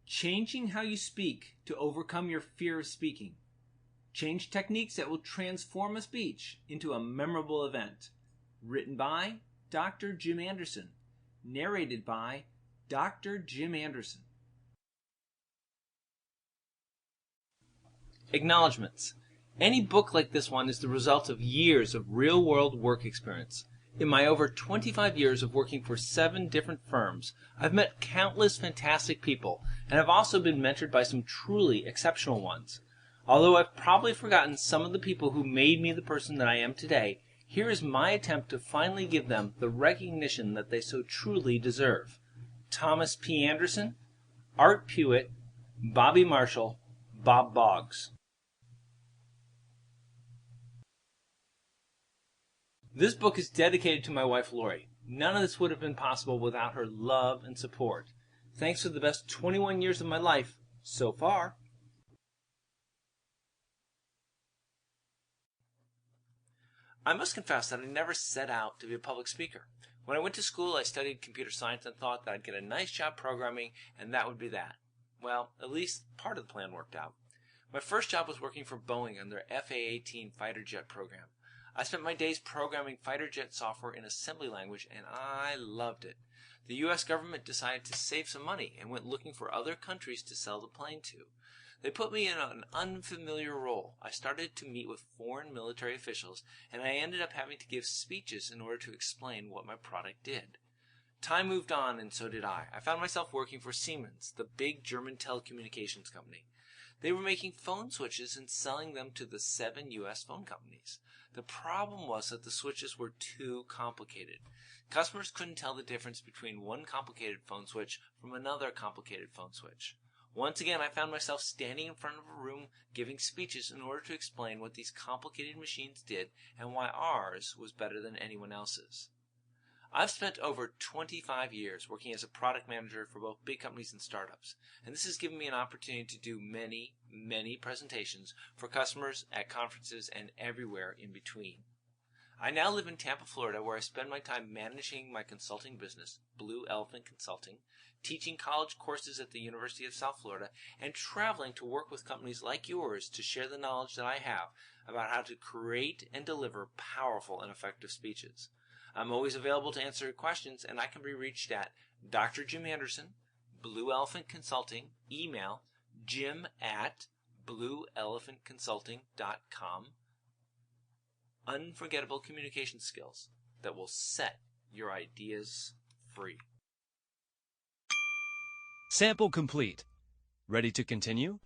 Changing how you speak to overcome your fear of speaking. Change techniques that will transform a speech into a memorable event. Written by Dr. Jim Anderson. Narrated by Dr. Jim Anderson. Acknowledgements. Any book like this one is the result of years of real-world work experience. In my over 25 years of working for 7 different firms, I've met countless fantastic people, and I've also been mentored by some truly exceptional ones. Although I've probably forgotten some of the people who made me the person that I am today, here is my attempt to finally give them the recognition that they so truly deserve. Thomas P. Anderson, Art Pewitt, Bobby Marshall, Bob Boggs. This book is dedicated to my wife, Lori. None of this would have been possible without her love and support. Thanks for the best 21 years of my life so far. I must confess that I never set out to be a public speaker. When I went to school, I studied computer science and thought that I'd get a nice job programming, and that would be that. Well, at least part of the plan worked out. My first job was working for Boeing on their FA-18 fighter jet program. I spent my days programming fighter jet software in assembly language, and I loved it. The U.S. government decided to save some money and went looking for other countries to sell the plane to. They put me in an unfamiliar role. I started to meet with foreign military officials, and I ended up having to give speeches in order to explain what my product did. Time moved on, and so did I. I found myself working for Siemens, the big German telecommunications company. They were making phone switches and selling them to the 7 U.S. phone companies. The problem was that the switches were too complicated. Customers couldn't tell the difference between one complicated phone switch from another complicated phone switch. Once again, I found myself standing in front of a room giving speeches in order to explain what these complicated machines did and why ours was better than anyone else's. I've spent over 25 years working as a product manager for both big companies and startups, and this has given me an opportunity to do many, many presentations for customers at conferences and everywhere in between. I now live in Tampa, Florida, where I spend my time managing my consulting business, Blue Elephant Consulting, teaching college courses at the University of South Florida, and traveling to work with companies like yours to share the knowledge that I have about how to create and deliver powerful and effective speeches. I'm always available to answer your questions, and I can be reached at Dr. Jim Anderson, Blue Elephant Consulting, email jim@blueelephantconsulting.com. Unforgettable communication skills that will set your ideas free. Sample complete. Ready to continue?